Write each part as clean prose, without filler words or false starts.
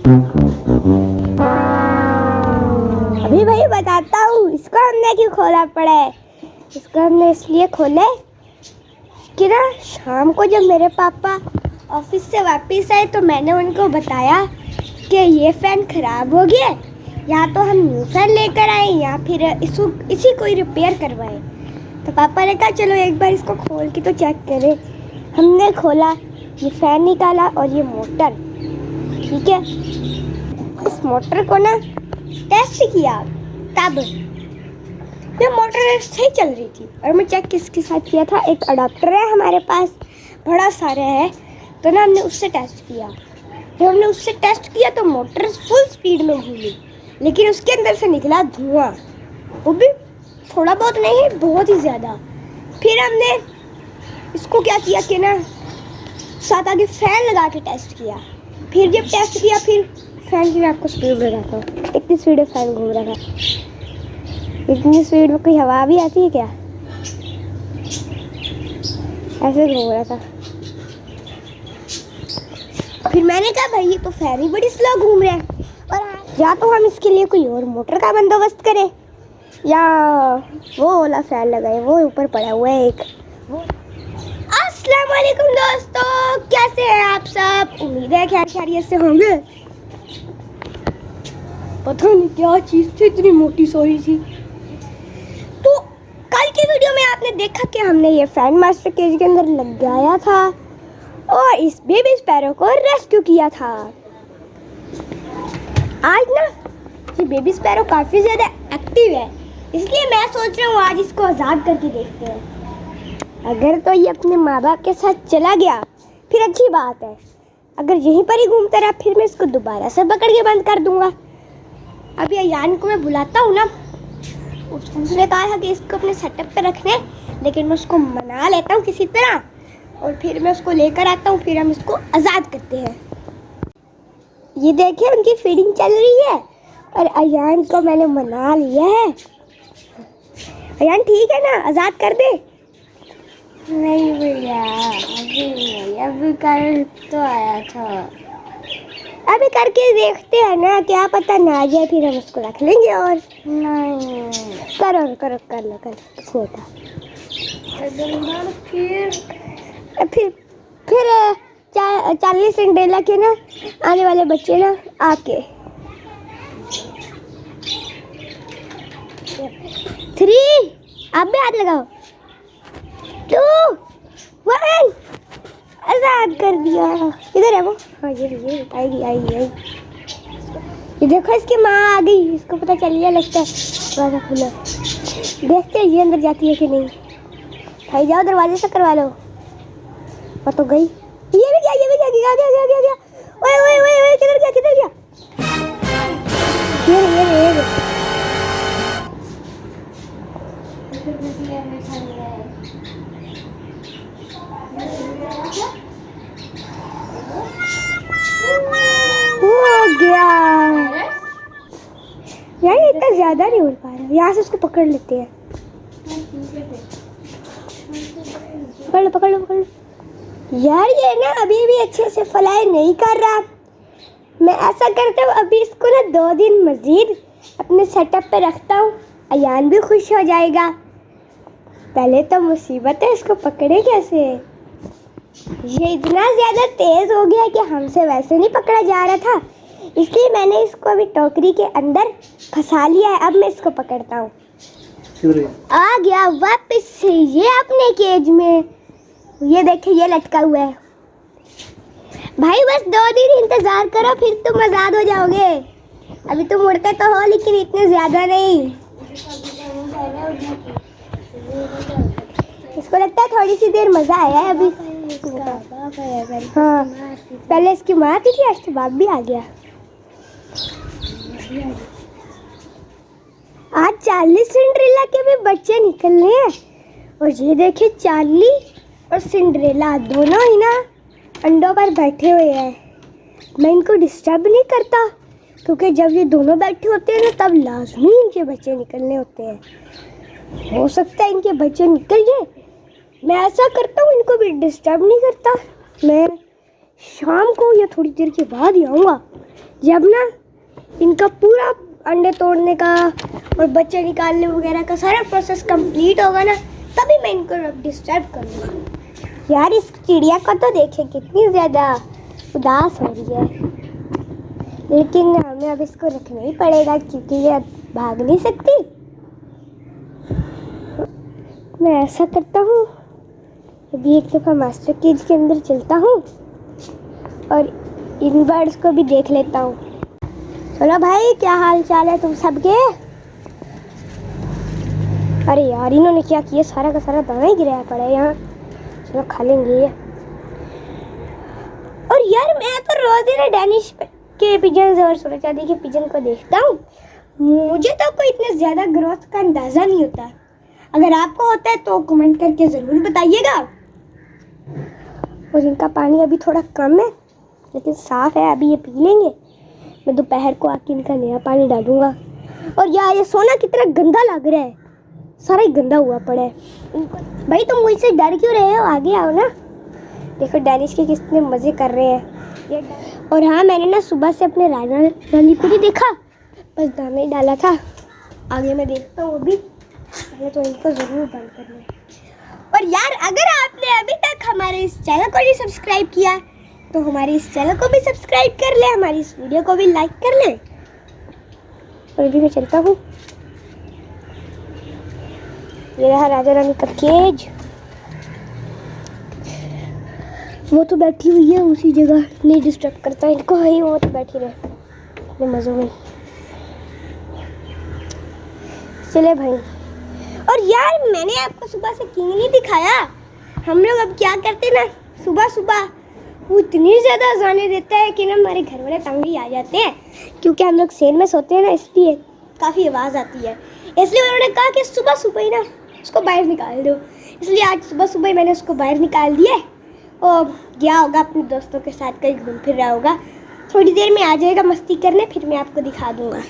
अभी भाई बताता हूँ, इसको हमने क्यों खोला पड़ा है। इसको हमने इसलिए खोले कि ना शाम को जब मेरे पापा ऑफिस से वापस आए तो मैंने उनको बताया कि ये फ़ैन ख़राब हो गया, या तो हम न्यू फ़ैन लेकर आए या फिर इसी को ही रिपेयर करवाएं। तो पापा ने कहा चलो एक बार इसको खोल के तो चेक करें। हमने खोला, ये फ़ैन निकाला और ये मोटर, ठीक है। इस मोटर को ना टेस्ट किया, तब ये मोटर सही चल रही थी। और मैं चेक किसके साथ किया था, एक अडाप्टर है हमारे पास, बड़ा सारा है, तो ना हमने उससे टेस्ट किया। जब हमने उससे टेस्ट किया तो मोटर फुल स्पीड में घूमी, लेकिन उसके अंदर से निकला धुआं, वो भी थोड़ा बहुत नहीं, बहुत ही ज़्यादा। फिर हमने इसको क्या किया कि ना साथ आगे फ़ैन लगा के टेस्ट किया। फिर जब टेस्ट किया, फिर फ़ैन की मैं आपको स्पीड बताता हूँ, इतनी स्पीड में फ़ैन घूम रहा था। इतनी स्पीड में कोई हवा भी आती है क्या? ऐसे घूम रहा था। फिर मैंने कहा भाई ये तो फ़ैन ही बड़ी स्लो घूम रहा है, और या तो हम इसके लिए कोई और मोटर का बंदोबस्त करें या वो वाला फ़ैन लगाए, वो ऊपर पड़ा हुआ है एक। अस्सलाम वालेकुम दोस्तों, कैसे हैं आप सब? उम्मीद है खैर खैरियत से होंगे। पता नहीं क्या चीज़ थी, इतनी मोटी सोई थी। तो कल की वीडियो में आपने देखा कि हमने ये फ़ैन मास्टर केज के अंदर लगाया था और इस बेबी स्पैरो को रेस्क्यू किया था। आज ना ये बेबी स्पैरो काफ़ी ज़्यादा एक्टिव है, इसलिए मैं सोच रहा हूँ आज इसको आज़ाद करके देखते हैं। अगर तो ये अपने माँ बाप के साथ चला गया फिर अच्छी बात है, अगर यहीं पर ही घूमता रहा फिर मैं इसको दोबारा से पकड़ के बंद कर दूँगा। अभी अयान को मैं बुलाता हूँ ना, उसने कहा था कि इसको अपने सेटअप पे रखने, लेकिन मैं उसको मना लेता हूँ किसी तरह और फिर मैं उसको लेकर आता हूँ, फिर हम इसको आज़ाद करते हैं। ये देखिए उनकी फीडिंग चल रही है और अयान को मैंने मना लिया है। अयान ठीक है ना, आज़ाद कर दे? नहीं भैया, अभी नहीं, अभी कल तो आया था। अभी करके देखते हैं ना, क्या पता ना आ जाए, फिर हम उसको रख लेंगे। और नहीं, करो करो, कर लो छोटा। फिर 40 सिंड्रेला के ना आने वाले बच्चे ना आके 3, आप भी हाथ लगाओ, 2, 1, आज़ाद कर दिया। इधर है वो, हाँ ये आएगी। ये देखो इसकी माँ आ गई, इसको पता चल गया लगता है। दरवाज़ा खुला, देखते हैं ये अंदर जाती है कि नहीं। भाई जाओ दरवाजे से करवा लो। वो तो गई, ये भी गया गया। ओए किधर गया? ये हो गया यार, इतना ज़्यादा नहीं उड़ पा रहा। यहाँ से उसको पकड़ लेते हैं। पकड़ लो। यार ये ना अभी भी अच्छे से फ्लाई नहीं कर रहा। मैं ऐसा करता हूँ, अभी इसको ना 2 दिन मज़ीद अपने सेटअप पे रखता हूँ, अयान भी खुश हो जाएगा। पहले तो मुसीबत है, इसको पकड़े कैसे? ये इतना ज़्यादा तेज़ हो गया कि हमसे वैसे नहीं पकड़ा जा रहा था, इसलिए मैंने इसको अभी टोकरी के अंदर फंसा लिया है। अब मैं इसको पकड़ता हूँ। आ गया वापस से ये अपने केज में। ये देखिए ये लटका हुआ है। भाई बस 2 दिन इंतज़ार करो, फिर तुम आज़ाद हो जाओगे। अभी तुम उड़ते तो हो, लेकिन इतने ज़्यादा नहीं। इसको लगता है थोड़ी सी देर मज़ा आया है अभी। हाँ, पहले इसकी माँ आती थी, आज तो बाप भी आ गया। आज 40 सिंड्रेला के भी बच्चे निकलने हैं। और ये देखिए चार्ली और सिंड्रेला दोनों ही ना अंडों पर बैठे हुए हैं। मैं इनको डिस्टर्ब नहीं करता, क्योंकि जब ये दोनों बैठे होते हैं ना तब लाजमी इनके बच्चे निकलने होते हैं। हो सकता है इनके बच्चे निकल जाए, मैं ऐसा करता हूँ, इनको भी डिस्टर्ब नहीं करता। मैं शाम को या थोड़ी देर के बाद ही आऊँगा, जब ना इनका पूरा अंडे तोड़ने का और बच्चे निकालने वगैरह का सारा प्रोसेस कंप्लीट होगा ना, तभी मैं इनको डिस्टर्ब करूँगा। यार इस चिड़िया को तो देखे कितनी ज़्यादा उदास हो रही है, लेकिन हमें अब इसको रखना ही पड़ेगा क्योंकि ये भाग नहीं सकती। मैं ऐसा करता हूँ, अभी एक दफ़ा मास्टर केज के अंदर चलता हूँ और इन बर्ड्स को भी देख लेता हूँ। चलो भाई, क्या हाल चाल है तुम सबके? अरे यार इन्होंने क्या किया, सारा का सारा दाना ही गिराया पड़ा है यहाँ। चलो खा लेंगे ये। और यार मैं तो रोज ही ना डैनिश के पिजन और सुरचादी के पिजन को देखता हूँ। मुझे तो कोई इतने ज़्यादा ग्रोथ का अंदाज़ा नहीं होता। अगर आपको होता है तो कमेंट करके ज़रूर बताइएगा। और इनका पानी अभी थोड़ा कम है लेकिन साफ़ है, अभी ये पी लेंगे। मैं दोपहर को आके इनका नया पानी डालूंगा। और यार ये सोना कितना गंदा लग रहा है, सारा ही गंदा हुआ पड़ा है। भाई तुम मुझसे डर क्यों रहे हो, आगे आओ ना। देखो डैनिश के कितने मज़े कर रहे हैं। और हाँ, मैंने ना सुबह से अपने राजा रानी को भी देखा, बस दाना ही डाला था। आगे मैं देखता हूँ अभी, पहले तो इनको ज़रूर बंद करना है। और यार अगर आपने अभी तक हमारे इस चैनल को नहीं सब्सक्राइब किया तो हमारे इस चैनल को भी सब्सक्राइब कर ले, हमारी इस वीडियो को भी लाइक कर ले। और अभी मैं चलता हूँ। ये रहा राजा रानी का केज। वो तो बैठी हुई है उसी जगह, नहीं डिस्टर्ब करता इनको, है वो तो बैठी रहे अपने मज़ों में। चले भाई। और यार मैंने आपको सुबह से किंग नहीं दिखाया। हम लोग अब क्या करते ना, सुबह सुबह वो इतनी ज़्यादा अज़ानें देता है कि ना हमारे घर वाले तंग ही आ जाते हैं, क्योंकि हम लोग सेल में सोते हैं ना, इसलिए काफ़ी आवाज़ आती है। इसलिए उन्होंने कहा कि सुबह सुबह ही ना उसको बाहर निकाल दो। इसलिए आज सुबह सुबह ही मैंने उसको बाहर निकाल दिया और गया होगा अपने दोस्तों के साथ, कहीं घूम फिर रहा होगा। थोड़ी देर में आ जाएगा मस्ती करने, फिर मैं आपको दिखा दूँगा।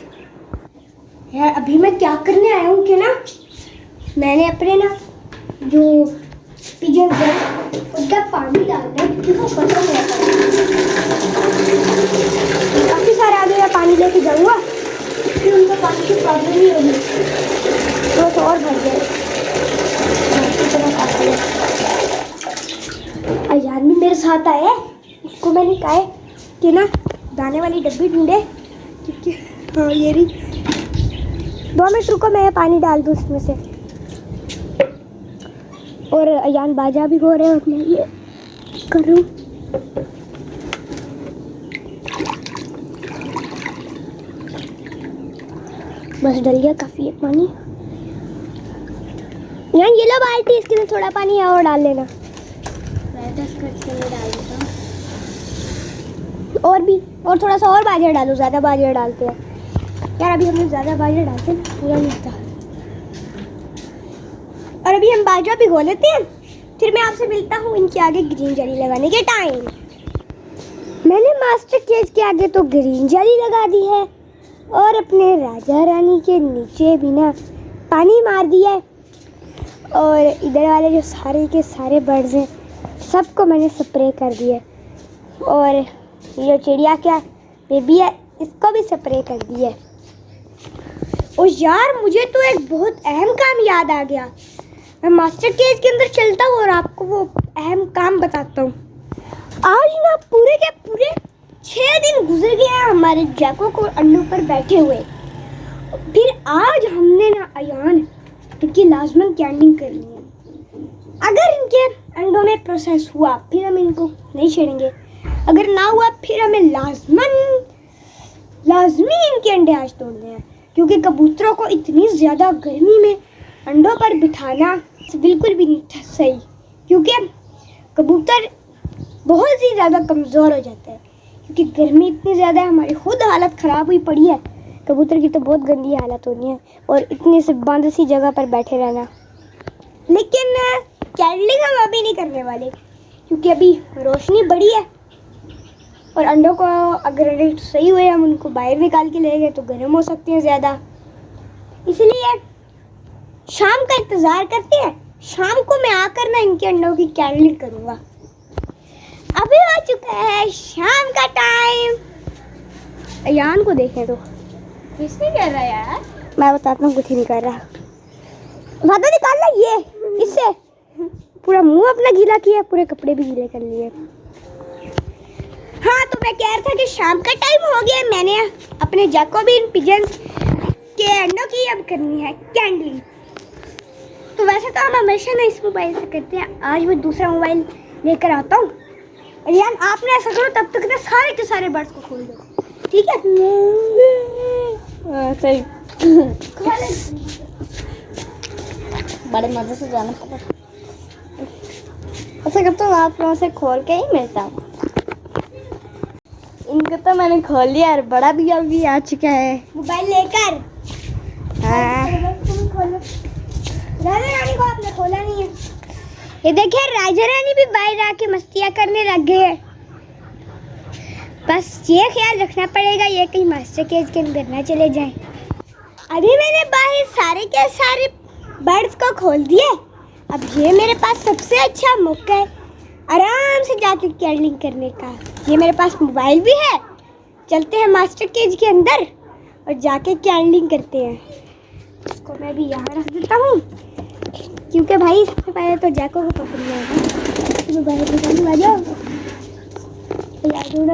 यार अभी मैं क्या करने आया हूँ कि ना, मैंने अपने ना जो पिजन है उनका पानी डालना है क्योंकि वो खत्म हो जाता है। काफ़ी सारा आगे मैं पानी लेके जाऊँगा, फिर उनको पानी की प्रॉब्लम नहीं होगी, तो और भर जाए। अयान भी मेरे साथ आया है, उसको मैंने कहा है कि ना दाने वाली डब्बी ढूंढे, क्योंकि हाँ ये रही। 2 मिनट रुको, मैं पानी डाल दूँ उसमें से। और अयान बाजा भी हो रहे हैं और मैं ये करूँ। बस डल गया काफ़ी है पानी। यार ये लो बाल्टी, इसके अंदर थोड़ा पानी और डाल लेना। मैं 10 मिनट के लिए डाल देता हूँ। और भी, और थोड़ा सा और बाजरा डालो, ज़्यादा बाजरा डालते हैं यार। अभी हम लोग ज़्यादा बाजरा डालते हैं, पूरा नहीं होता। और अभी हम बाजरा भिगो लेते हैं, फिर मैं आपसे मिलता हूँ इनके आगे ग्रीन जाली लगाने के टाइम। मैंने मास्टर केज के आगे तो ग्रीन जाली लगा दी है और अपने राजा रानी के नीचे भी ना पानी मार दिया है। और इधर वाले जो सारे के सारे बर्ड्स हैं सबको मैंने स्प्रे कर दिया। और ये चिड़िया क्या बेबी है, इसको भी स्प्रे कर दिया। और यार मुझे तो एक बहुत अहम काम याद आ गया। मैं मास्टर केज के अंदर चलता हूँ और आपको वो अहम काम बताता हूँ। आज ना पूरे के पूरे 6 दिन गुजर गए हैं हमारे जैको को अंडों पर बैठे हुए। फिर आज हमने ना अयान इनकी लाजमन कैंडिंग करनी है। अगर इनके अंडों में प्रोसेस हुआ फिर हम इनको नहीं छेड़ेंगे, अगर ना हुआ फिर हमें लाजमी इनके अंडे आज तोड़ने हैं, क्योंकि कबूतरों को इतनी ज़्यादा गर्मी में अंडों पर बिठाना बिल्कुल भी नहीं सही, क्योंकि कबूतर बहुत ही ज़्यादा कमज़ोर हो जाता है। क्योंकि गर्मी इतनी ज़्यादा है, हमारी खुद हालत ख़राब हुई पड़ी है, कबूतर की तो बहुत गंदी हालत होनी है। और इतनी से बंद सी जगह पर बैठे रहना। लेकिन कैंडलिंग हम अभी नहीं करने वाले, क्योंकि अभी रोशनी बड़ी है और अंडों को अगर रेट सही हुए हम उनको बाहर निकाल के ले गए तो गर्म हो सकते हैं ज़्यादा। इसलिए शाम का इंतज़ार करते हैं, शाम को मैं आकर ना इनके अंडों की कैंडलिंग करूँगा। अभी आ चुका है शाम का टाइम अयान को देखें तो कुछ नहीं कर रहा यार। मैं बताता हूँ, कुछ ही नहीं कर रहा। वादा निकालना ये इससे पूरा मुंह अपना गीला किया, पूरे कपड़े भी गीले कर लिए। हाँ तो मैं कह रहा था कि शाम का टाइम हो गया, मैंने अपने जैकोबिन पिजन्स के अंडों की अब करनी है कैंडलिंग। तो वैसे तो हम हमेशा ना इस मोबाइल से करते हैं, आज मैं दूसरा मोबाइल लेकर आता हूँ। और यार आपने ऐसा करो, तब तक ना सारे के सारे बर्ड्स को खोल दो, ठीक है? सही। बड़े मजे से जाना पड़ा। ऐसा करता हूँ आप लोगों से खोल के ही मिलता हूँ। इनको तो मैंने खोल लिया और बड़ा भी अभी आ चुका है मोबाइल लेकर। हाँ। राजा रानी को आपने खोला नहीं है। ये देखिए राजा रानी भी बाहर आके मस्तियाँ करने लग गए हैं। बस ये ख्याल रखना पड़ेगा ये कहीं मास्टर केज के अंदर ना चले जाएं। अभी मैंने बाहर सारे के सारे बर्ड्स को खोल दिए। अब ये मेरे पास सबसे अच्छा मौका है आराम से जाके कैंडलिंग करने का। ये मेरे पास मोबाइल भी है, चलते हैं मास्टर केज के अंदर और जाके कैंडलिंग करते हैं। इसको मैं भी यहाँ रख देता हूँ क्योंकि भाई सबसे पहले तो जैको को पकड़ना है। तो बाहर निकालने आ जाओ।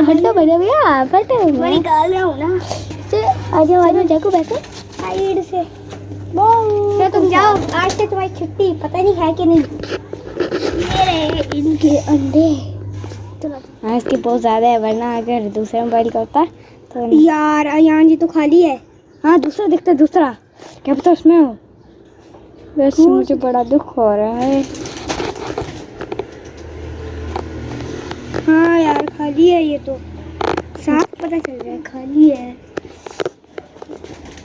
हटो भैया फट मैं निकाल रहा हूँ ना। आ जाओ जैको बैठो साइड से। तो तुम जाओ, आज से तुम्हारी छुट्टी, पता नहीं है कि नहीं। ये रहे इनके अंडे। हाँ इसकी बहुत ज़्यादा है, वरना अगर दूसरे मोबाइल का होता तो यार अयान जी तो खाली है। हाँ दूसरा दिखता है, दूसरा क्या पता उसमें हो। वैसे मुझे बड़ा दुख हो रहा है। हाँ यार खाली है, ये तो साफ पता चल रहा है खाली है।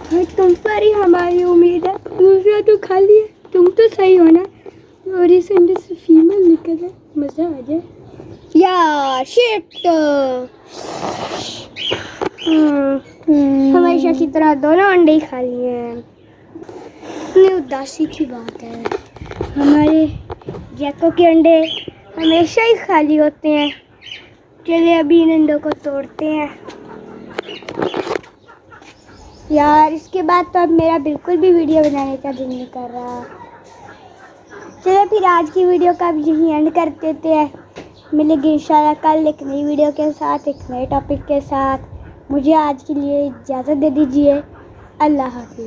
हाँ, तुम पर ही हमारी उम्मीद है, दूसरा तो खाली है। तुम तो सही हो ना, और इस अंडे से फीमेल निकल है, मजा आ जाए यार। शिट। हमेशा की तरह दोनों अंडे ही खाली हैं। इतनी उदासी की बात है, हमारे जैको के अंडे हमेशा ही खाली होते हैं। चलिए अभी इन अंडों को तोड़ते हैं। यार इसके बाद तो अब मेरा बिल्कुल भी वीडियो बनाने का दिल नहीं कर रहा। चलो फिर आज की वीडियो का भी यहीं एंड कर देते हैं। मिलेंगे इंशाल्लाह कल एक नई वीडियो के साथ, एक नए टॉपिक के साथ। मुझे आज के लिए इजाज़त दे दीजिए। अल्लाह हाफिज़।